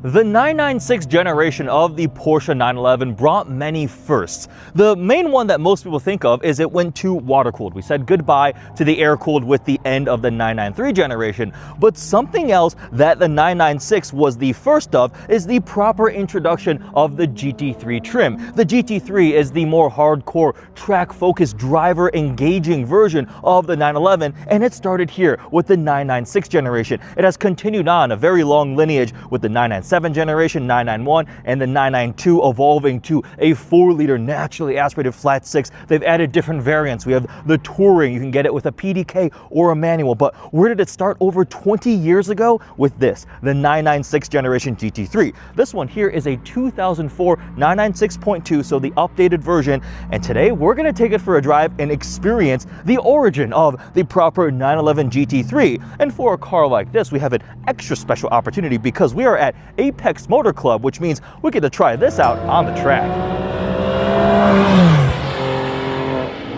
The 996 generation of the Porsche 911 brought many firsts. The main one that most people think of is it went to water-cooled. We said goodbye to the air-cooled with the end of the 993 generation. But something else that the 996 was the first of is the proper introduction of the GT3 trim. The GT3 is the more hardcore, track-focused, driver-engaging version of the 911, and it started here with the 996 generation. It has continued on a very long lineage with the 997 generation, 991, and the 992 evolving to a 4-liter naturally aspirated flat 6. They've added different variants. We have the Touring. You can get it with a PDK or a manual. But where did it start? Over 20 years ago with this, the 996 generation GT3. This one here is a 2004 996.2, so the updated version. And today we're going to take it for a drive and experience the origin of the proper 911 GT3. And for a car like this, we have an extra special opportunity because we are at Apex Motor Club, which means we get to try this out on the track.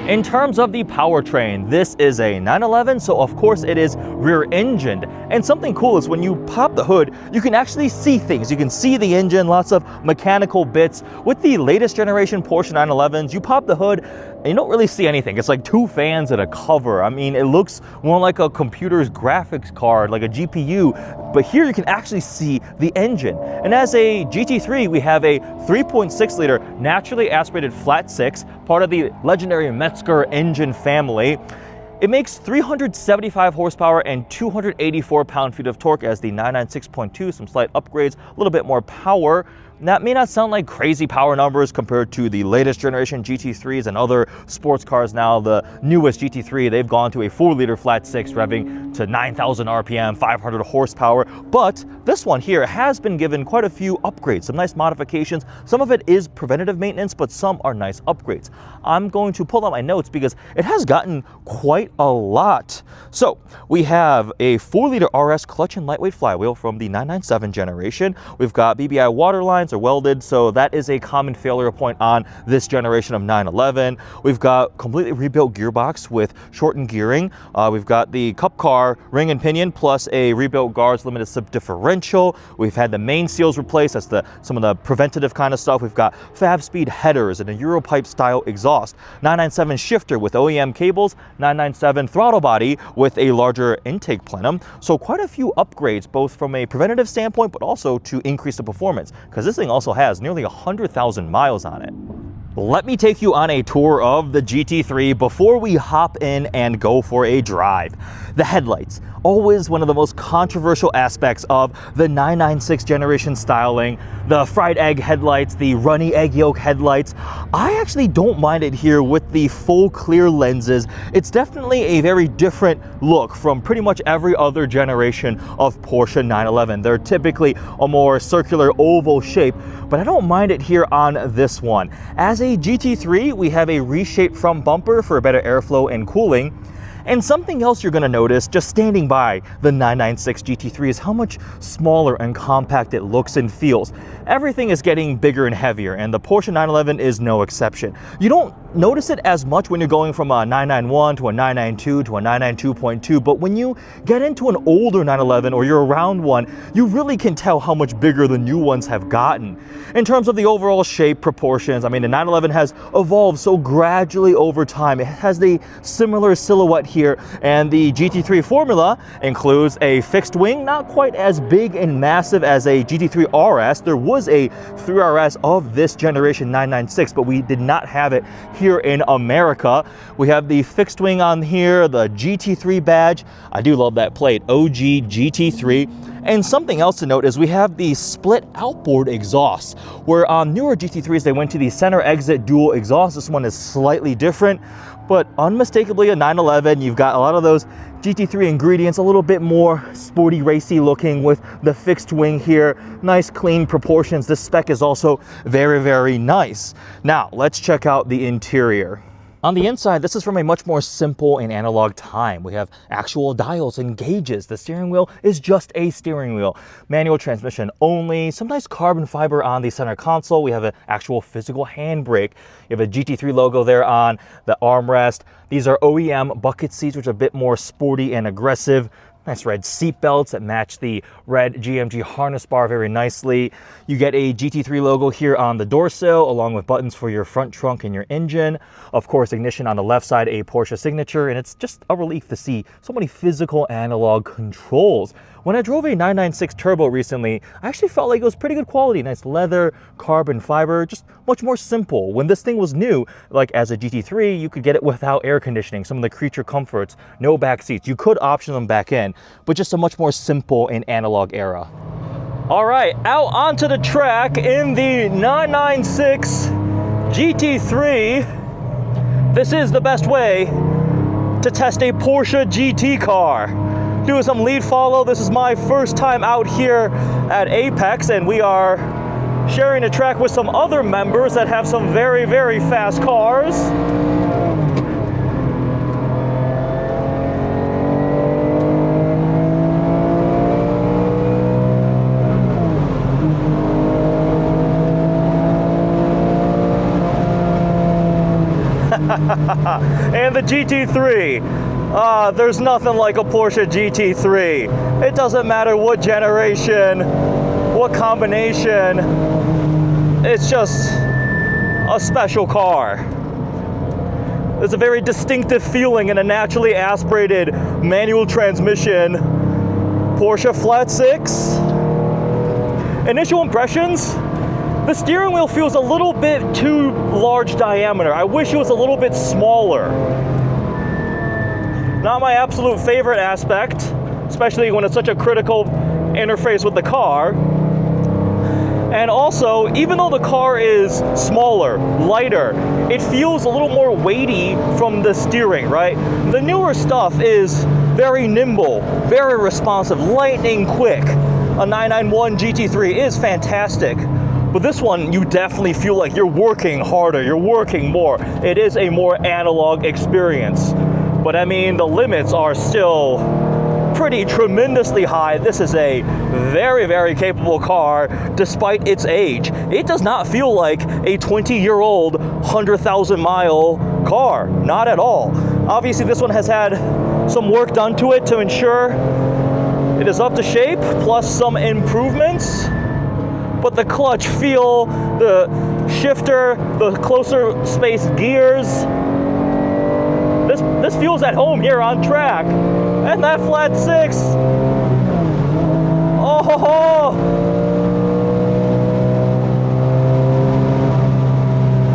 In terms of the powertrain, this is a 911, so of course it is rear-engined. And something cool is when you pop the hood, you can actually see things. You can see the engine, lots of mechanical bits. With the latest generation Porsche 911s, you pop the hood and you don't really see anything. It's like two fans and a cover. I mean, it looks more like a computer's graphics card, like a GPU. But here you can actually see the engine. And as a GT3, we have a 3.6 liter naturally aspirated flat 6, part of the legendary Mezger engine family. It makes 375 horsepower and 284 pound-feet of torque as the 996.2, some slight upgrades, a little bit more power. That may not sound like crazy power numbers compared to the latest generation GT3s and other sports cars now. The newest GT3, they've gone to a 4-liter flat 6 revving to 9,000 RPM, 500 horsepower. But this one here has been given quite a few upgrades, some nice modifications. Some of it is preventative maintenance, but some are nice upgrades. I'm going to pull out my notes because it has gotten quite a lot. So we have a 4-liter RS clutch and lightweight flywheel from the 997 generation. We've got BBI water lines are welded, so that is a common failure point on this generation of 911. We've got completely rebuilt gearbox with shortened gearing. We've got the Cup Car ring and pinion plus a rebuilt guards limited slip differential. We've had the main seals replaced. That's some of the preventative kind of stuff. We've got Fab Speed headers and a Europipe style exhaust. 997 shifter with OEM cables. 997 throttle body with a larger intake plenum. So quite a few upgrades, both from a preventative standpoint, but also to increase the performance, because this thing also has nearly 100,000 miles on it. Let me take you on a tour of the GT3 before we hop in and go for a drive. The headlights, always one of the most controversial aspects of the 996 generation styling. The fried egg headlights, the runny egg yolk headlights. I actually don't mind it here with the full clear lenses. It's definitely a very different look from pretty much every other generation of Porsche 911. They're typically a more circular oval shape, but I don't mind it here on this one. As a GT3, we have a reshaped front bumper for better airflow and cooling. And something else you're going to notice just standing by the 996 GT3 is how much smaller and compact it looks and feels. Everything is getting bigger and heavier, and the Porsche 911 is no exception. You don't notice it as much when you're going from a 991 to a 992 to a 992.2, but when you get into an older 911 or you're around one, you really can tell how much bigger the new ones have gotten. In terms of the overall shape, proportions, I mean, the 911 has evolved so gradually over time. It has the similar silhouette here, and the GT3 formula includes a fixed wing, not quite as big and massive as a GT3 RS. There was a 3RS of this generation 996, but we did not have it here in America. We have the fixed wing on here, the GT3 badge. I do love that plate, OG GT3. And something else to note is we have the split outboard exhaust, where on newer GT3s they went to the center exit dual exhaust. This one is slightly different, but unmistakably a 911. You've got a lot of those GT3 ingredients, a little bit more sporty, racy looking with the fixed wing here. Nice clean proportions. This spec is also very, very nice. Now let's check out the interior. On the inside, this is from a much more simple and analog time. We have actual dials and gauges. The steering wheel is just a steering wheel. Manual transmission only. Some nice carbon fiber on the center console. We have an actual physical handbrake. You have a GT3 logo there on the armrest. These are OEM bucket seats, which are a bit more sporty and aggressive. Nice red seat belts that match the red GMG harness bar very nicely. You get a GT3 logo here on the door sill, along with buttons for your front trunk and your engine. Of course, ignition on the left side, a Porsche signature, and it's just a relief to see so many physical analog controls. When I drove a 996 Turbo recently, I actually felt like it was pretty good quality. Nice leather, carbon fiber, just much more simple. When this thing was new, like as a GT3, you could get it without air conditioning, some of the creature comforts, no back seats. You could option them back in, but just a much more simple and analog era. All right, out onto the track in the 996 GT3. This is the best way to test a Porsche GT car. Doing some lead follow. This is my first time out here at Apex, and we are sharing a track with some other members that have some very, very fast cars. And the GT3. There's nothing like a Porsche GT3. It doesn't matter what generation, what combination, it's just a special car. There's a very distinctive feeling in a naturally aspirated manual transmission Porsche flat six. Initial impressions, the steering wheel feels a little bit too large diameter. I wish it was a little bit smaller. Not my absolute favorite aspect, especially when it's such a critical interface with the car. And also, even though the car is smaller, lighter, it feels a little more weighty from the steering, right? The newer stuff is very nimble, very responsive, lightning quick. A 991 GT3 is fantastic. But this one, you definitely feel like you're working harder, you're working more. It is a more analog experience. But I mean, the limits are still pretty tremendously high. This is a very, very capable car despite its age. It does not feel like a 20-year-old, 100,000-mile car. Not at all. Obviously, this one has had some work done to it to ensure it is up to shape, plus some improvements. But the clutch feel, the shifter, the closer space gears, this feels at home here on track. And that flat six. Oh ho ho.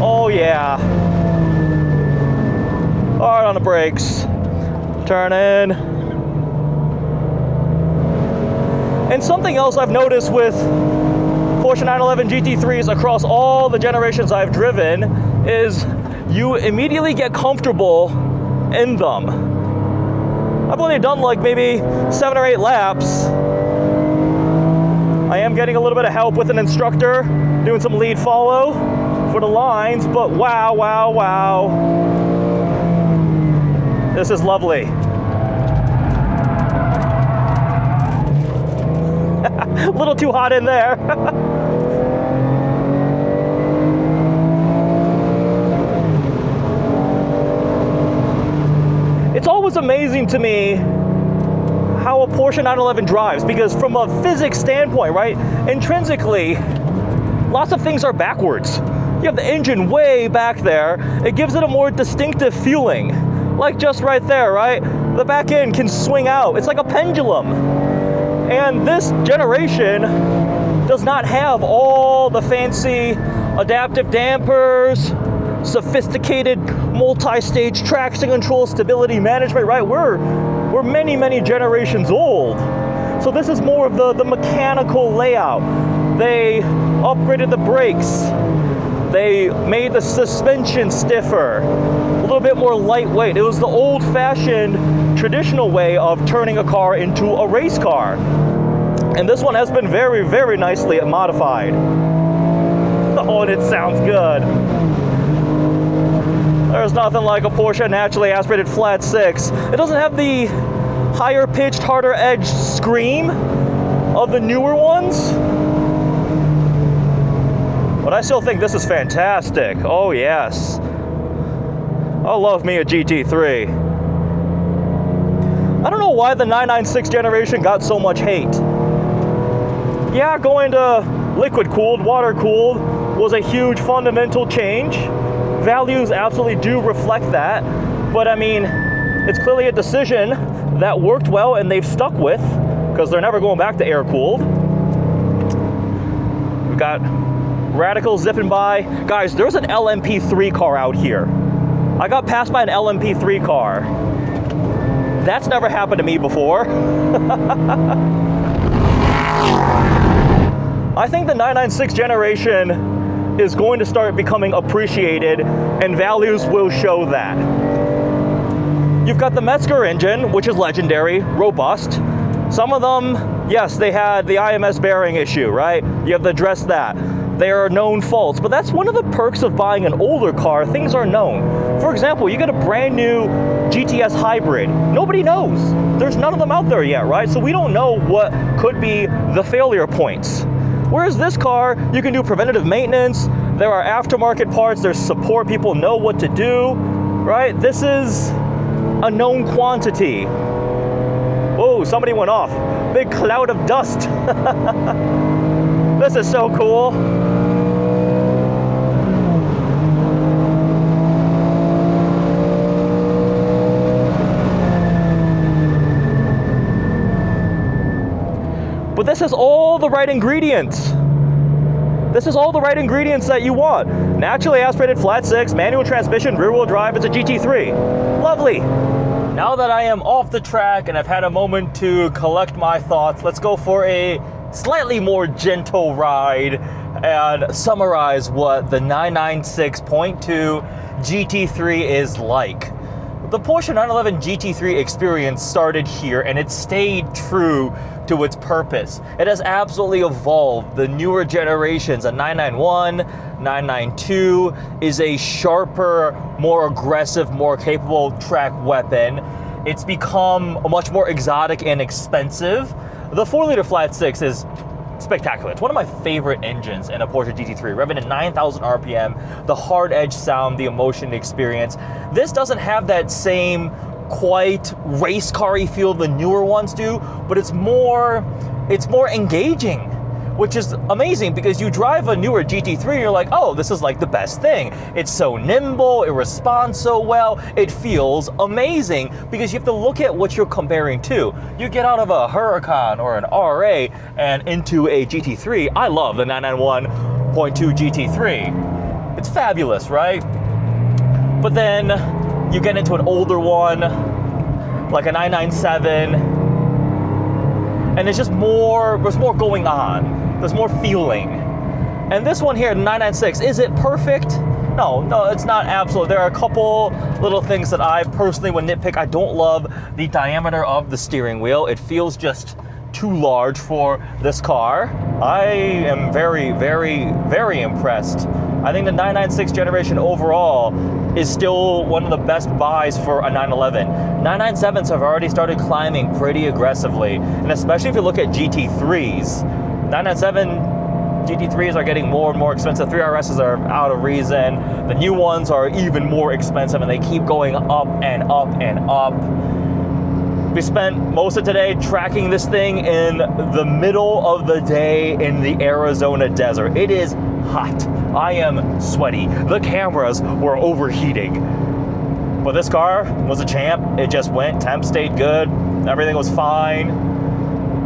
Oh yeah. Hard on the brakes. Turn in. And something else I've noticed with Porsche 911 GT3s across all the generations I've driven is you immediately get comfortable in them. I've only done like maybe 7 or 8 laps. I am getting a little bit of help with an instructor, doing some lead follow for the lines, but wow, wow, wow. This is lovely. A little too hot in there. It's always amazing to me how a Porsche 911 drives, because from a physics standpoint, right, intrinsically, lots of things are backwards. You have the engine way back there. It gives it a more distinctive feeling, like just right there, right? The back end can swing out. It's like a pendulum. And this generation does not have all the fancy adaptive dampers, sophisticated multi-stage traction control, stability management, right? We're many, many generations old. So this is more of the mechanical layout. They upgraded the brakes. They made the suspension stiffer, a little bit more lightweight. It was the old-fashioned, traditional way of turning a car into a race car. And this one has been very, very nicely modified. Oh, and it sounds good. There's nothing like a Porsche naturally aspirated flat six. It doesn't have the higher pitched, harder edged scream of the newer ones, but I still think this is fantastic. Oh yes. I love me a GT3. I don't know why the 996 generation got so much hate. Yeah, going to liquid cooled, water cooled was a huge fundamental change. Values absolutely do reflect that, but I mean, it's clearly a decision that worked well and they've stuck with, because they're never going back to air cooled. We've got radicals zipping by. Guys, there's an LMP3 car out here. I got passed by an LMP3 car. That's never happened to me before. I think the 996 generation is going to start becoming appreciated, and values will show that. You've got the Mezger engine, which is legendary, robust. Some of them, yes, they had the IMS bearing issue, right? You have to address that. There are known faults, but that's one of the perks of buying an older car. Things are known. For example, you get a brand new GTS hybrid. Nobody knows. There's none of them out there yet, right? So we don't know what could be the failure points. Whereas this car, you can do preventative maintenance. There are aftermarket parts. There's support. People know what to do, right? This is a known quantity. Oh, somebody went off. Big cloud of dust. This is so cool. But this has all the right ingredients. This is all the right ingredients that you want. Naturally aspirated flat six, manual transmission, rear wheel drive. It's a GT3. Lovely. Now that I am off the track and I've had a moment to collect my thoughts, let's go for a slightly more gentle ride and summarize what the 996.2 GT3 is like. The Porsche 911 GT3 experience started here and it stayed true to its purpose. It has absolutely evolved. The newer generations, a 991, 992 is a sharper, more aggressive, more capable track weapon. It's become much more exotic and expensive. The 4-liter flat six is spectacular. It's one of my favorite engines in a Porsche GT3, revving at 9,000 RPM, the hard edge sound, the emotion experience. This doesn't have that same quite race car-y feel the newer ones do, but it's more engaging, which is amazing because you drive a newer GT3 and you're like, oh, this is like the best thing. It's so nimble, it responds so well, it feels amazing because you have to look at what you're comparing to. You get out of a Huracan or an RA and into a GT3. I love the 991.2 GT3. It's fabulous, right? But then you get into an older one, like a 997, and it's just more, there's more going on. There's more feeling. And this one here, 996, is it perfect? No, it's not absolute. There are a couple little things that I personally would nitpick. I don't love the diameter of the steering wheel. It feels just too large for this car. I am very, very, very impressed. I think the 996 generation overall is still one of the best buys for a 911. 997s have already started climbing pretty aggressively, and especially if you look at GT3s. 997 GT3s are getting more and more expensive. 3RSs are out of reason. The new ones are even more expensive, and they keep going up and up and up. We spent most of today tracking this thing in the middle of the day in the Arizona desert. It is hot. I am sweaty. The cameras were overheating. But this car was a champ. It just went, temp stayed good, everything was fine.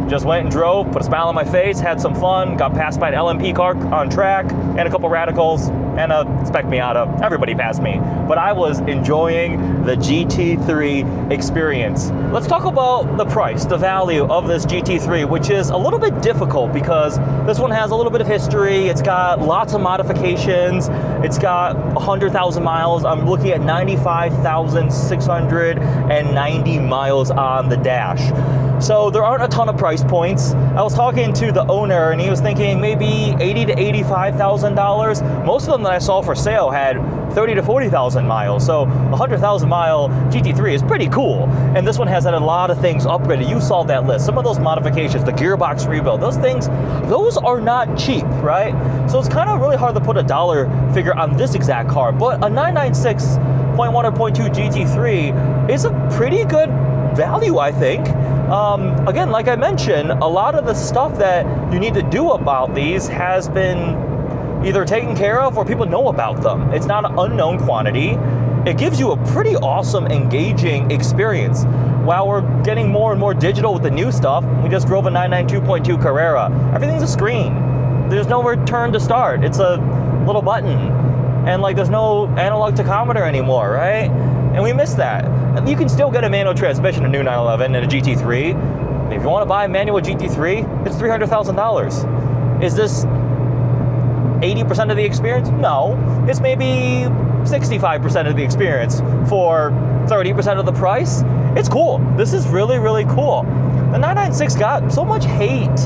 Just went and drove, put a smile on my face, had some fun, got passed by an LMP car on track, and a couple radicals, and a Spec Miata. Everybody passed me. But I was enjoying the GT3 experience. Let's talk about the price, the value of this GT3, which is a little bit difficult because this one has a little bit of history. It's got lots of modifications. It's got 100,000 miles. I'm looking at 95,690 miles on the dash. So there aren't a ton of price points. I was talking to the owner and he was thinking maybe $80,000 to $85,000. Most of them that I saw for sale had 30,000 to 40,000 miles. So a 100,000 mile GT3 is pretty cool. And this one has had a lot of things upgraded. You saw that list. Some of those modifications, the gearbox rebuild, those things, those are not cheap, right? So it's kind of really hard to put a dollar figure on this exact car. But a 996.1 or .2 GT3 is a pretty good value, I think. Again, like I mentioned, a lot of the stuff that you need to do about these has been either taken care of or people know about them. It's not an unknown quantity. It gives you a pretty awesome, engaging experience. While we're getting more and more digital with the new stuff, we just drove a 992.2 Carrera. Everything's a screen. There's no return to start. It's a little button. And like there's no analog tachometer anymore, right? And we miss that. You can still get a manual transmission, a new 911 and a GT3. If you want to buy a manual GT3, it's $300,000. Is this 80% of the experience? No. It's maybe 65% of the experience for 30% of the price. It's cool. This is really, really cool. The 996 got so much hate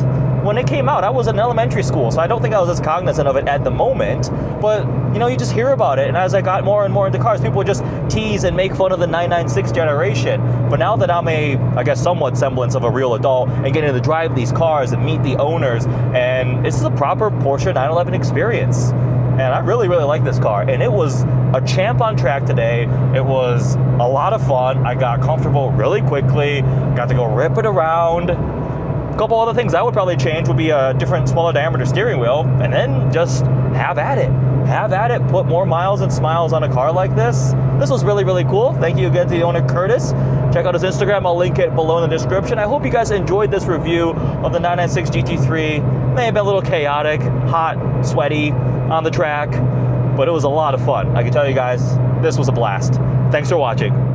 when it came out. I was in elementary school, so I don't think I was as cognizant of it at the moment, but you know, you just hear about it, and as I got more and more into cars, people would just tease and make fun of the 996 generation. But now that I'm I guess, somewhat semblance of a real adult and getting to drive these cars and meet the owners, and this is a proper Porsche 911 experience. And I really, really like this car. And it was a champ on track today. It was a lot of fun. I got comfortable really quickly. Got to go rip it around. A couple other things I would probably change would be a different, smaller diameter steering wheel, and then just have at it. Have at it, put more miles and smiles on a car like this. This was really, really cool. Thank you again to the owner, Curtis. Check out his Instagram. I'll link it below in the description. I hope you guys enjoyed this review of the 996 GT3. May have been a little chaotic, hot, sweaty on the track, but it was a lot of fun. I can tell you guys, this was a blast. Thanks for watching.